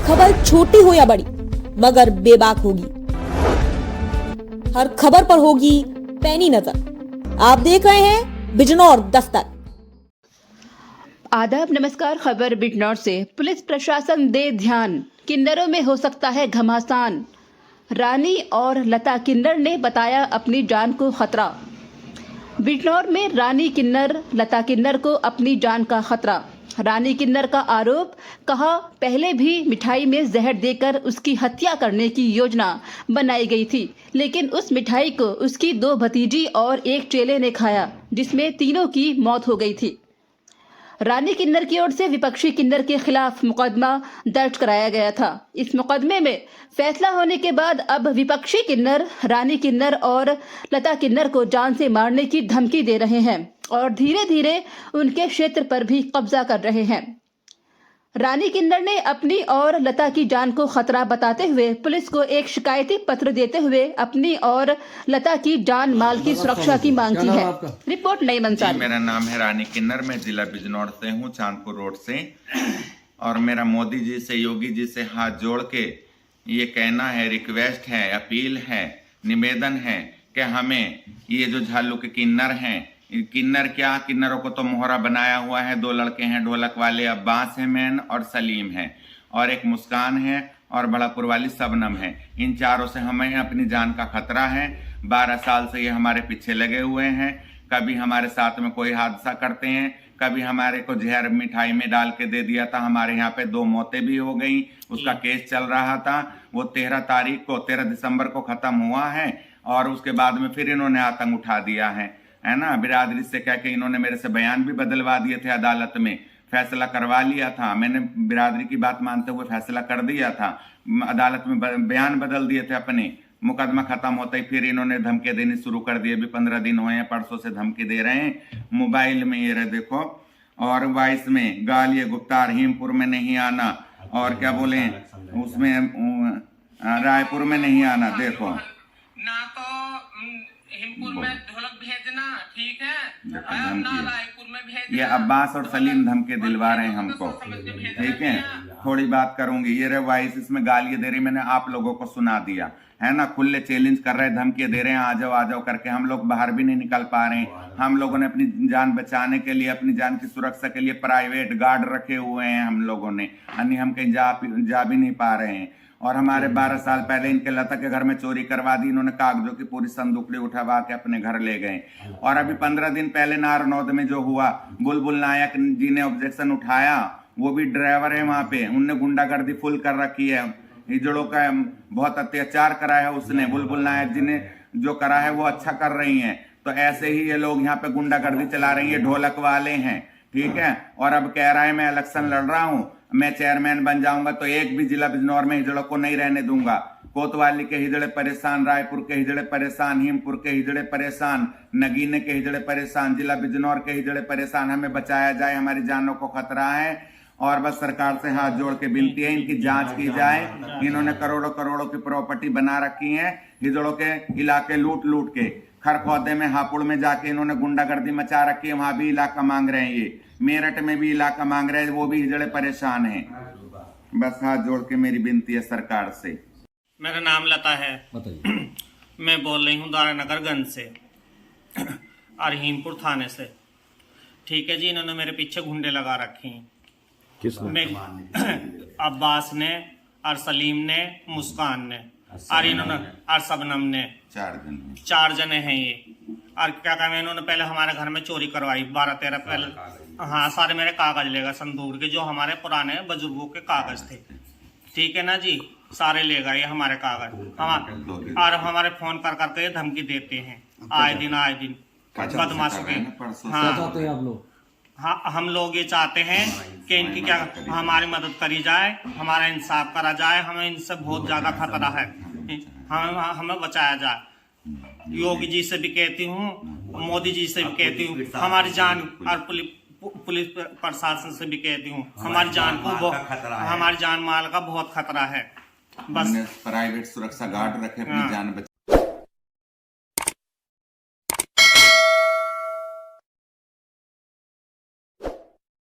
खबर छोटी हो या बड़ी मगर बेबाक होगी। हर खबर पर होगी पैनी नजर। आप देख रहे हैं बिजनौर दस्तक। आदाब, नमस्कार। खबर बिजनौर से। पुलिस प्रशासन दे ध्यान, किन्नरों में हो सकता है घमासान। रानी और लता किन्नर ने बताया अपनी जान को खतरा। बिजनौर में रानी किन्नर लता किन्नर को अपनी जान का खतरा। रानी किन्नर का आरोप, कहा पहले भी मिठाई में जहर देकर उसकी हत्या करने की योजना बनाई गई थी, लेकिन उस मिठाई को उसकी 2 भतीजी और एक चेले ने खाया, जिसमें तीनों की मौत हो गई थी। रानी किन्नर की ओर से विपक्षी किन्नर के खिलाफ मुकदमा दर्ज कराया गया था। इस मुकदमे में फैसला होने के बाद अब विपक्षी किन्नर रानी किन्नर और लता किन्नर को जान से मारने की धमकी दे रहे हैं और धीरे धीरे उनके क्षेत्र पर भी कब्जा कर रहे हैं। रानी किन्नर ने अपनी और लता की जान को खतरा बताते हुए पुलिस को एक शिकायती पत्र देते हुए अपनी और लता की जान माल की सुरक्षा की मांग की है। रिपोर्ट नई मंसारी। मेरा नाम है रानी किन्नर, मैं जिला बिजनौर से हूँ, चांदपुर रोड से। और मेरा मोदी जी से, योगी जी से हाथ जोड़ के ये कहना है, रिक्वेस्ट है, अपील है, निवेदन है कि हमें ये जो झालू के किन्नर हैं, किन्नर क्या, किन्नरों को तो मोहरा बनाया हुआ है। 2 लड़के हैं ढोलक वाले, अब्बास है मैन और सलीम है, और एक मुस्कान है और बड़ापुर वाली सबनम है। इन चारों से हमें अपनी जान का खतरा है। 12 साल से ये हमारे पीछे लगे हुए हैं। कभी हमारे साथ में कोई हादसा करते हैं, कभी हमारे को जहर मिठाई में डाल के दे दिया था। हमारे यहाँ पे 2 मौतें भी हो गई। उसका केस चल रहा था, वो 13 दिसंबर को खत्म हुआ है, और उसके बाद में फिर इन्होंने आतंक उठा दिया है ना। बिरादरी से कह के इन्होंने मेरे से बयान भी बदलवा दिए थे, अदालत में फैसला करवा लिया था। मैंने बिरादरी की बात मानते हुए फैसला कर दिया था, अदालत में बयान बदल दिए थे अपने। मुकदमा खत्म होता ही फिर इन्होंने धमकी देनी शुरू कर दी। अभी 15 दिन हुए हैं, परसों से धमकी दे रहे हैं। मोबाइल में ये रहे देखो, और वॉइस में गालिए गुप्तार, हिमपुर में नहीं आना, और क्या बोले उसमें रायपुर में नहीं आना। देखो ना तो हिमपुर में ढोलक भेजना, ठीक है, ना रायपुर में भेजना। ये अब्बास और सलीम धमके दिलवा रहे हैं हमको, ठीक है। थोड़ी बात करूंगी, ये रहे वॉइस, इसमें गालियां दे रही, मैंने आप लोगों को सुना दिया है ना। खुले चैलेंज कर रहे, धमकी दे रहे हैं, आ जाओ करके। हम लोग बाहर भी नहीं निकल पा रहे हैं। हम लोगों ने अपनी जान बचाने के लिए, अपनी जान की सुरक्षा के लिए प्राइवेट गार्ड रखे हुए हैं हम लोगों ने, यानी हम कहीं जा भी नहीं पा रहे हैं। और हमारे 12 साल पहले इनके लता के घर में चोरी करवा दी इन्होंने, कागजों की पूरी संदूकड़ी उठवा के अपने घर ले गए। और अभी 15 दिन पहले नारनौद में जो हुआ, बुलबुल नायक जी ने ऑब्जेक्शन उठाया, वो भी ड्राइवर है वहां पे, उनने गुंडागर्दी फुल कर रखी है। हिजड़ों का बहुत अत्याचार करा है उसने, बुलबुल नायक जी ने जो करा है वो अच्छा कर रही हैं। तो ऐसे ही ये लोग यहाँ पे गुंडागर्दी चला रही है, ढोलक वाले हैं, ठीक है। और अब कह रहा है मैं इलेक्शन लड़ रहा हूँ, मैं चेयरमैन बन जाऊंगा तो एक भी जिला बिजनौर में हिजड़ों को नहीं रहने दूंगा। कोतवाली के हिजड़े परेशान, रायपुर के हिजड़े परेशान, हिमपुर के हिजड़े परेशान, नगीने के हिजड़े परेशान, जिला बिजनौर के हिजड़े परेशान। हमें बचाया जाए, हमारी जानों को खतरा है। और बस सरकार से हाथ जोड़ के विनती है, इनकी जांच की जाए। इन्होंने करोड़ों करोड़ों की प्रॉपर्टी बना रखी है, हिजड़ों के इलाके लूट लूट के। खरखौदे में, हापुड़ में जाके इन्होंने गुंडागर्दी मचा रखी है, वहां भी इलाका मांग रहे हैं। ये मेरठ में भी इलाका मांग रहे हैं, वो भी हिजड़े परेशान हैं। बस हाथ जोड़ के मेरी विनती है सरकार से। मेरा नाम लता है, मैं बोल रही हूँ दारानगरगंज से और हिमपुर थाने से, ठीक है जी। इन्होंने मेरे पीछे गुंडे लगा रखे हैं, अब्बास ने और सलीम ने, मुस्कान ने और इन्होंने और सबनम ने, 4 जने हैं ये। और क्या कहते हैं, इन्होंने पहले हमारे घर में चोरी करवाई 12-13 पहले। हाँ, सारे मेरे कागज लेगा संदूक के, जो हमारे पुराने बुजुर्गों के कागज थे, ठीक है ना जी, सारे ले गए हमारे कागज। और हमारे फोन कर करके ये धमकी देते हैं आए दिन बदमाशों के। हाँ, हम लोग ये चाहते हैं कि इनकी क्या हमारी मदद करी जाए, हमारा इंसाफ करा जाए। हमें इनसे बहुत ज्यादा खतरा है, हमें बचाया जाए। योगी जी से भी कहती हूँ, मोदी जी से भी कहती हूँ, हमारी जान, और पुलिस प्रशासन से भी कहती हूँ, हमारी जान को, हमारी जान माल का बहुत खतरा है। बस प्राइवेट सुरक्षा गार्ड रखे, अपनी जान बचा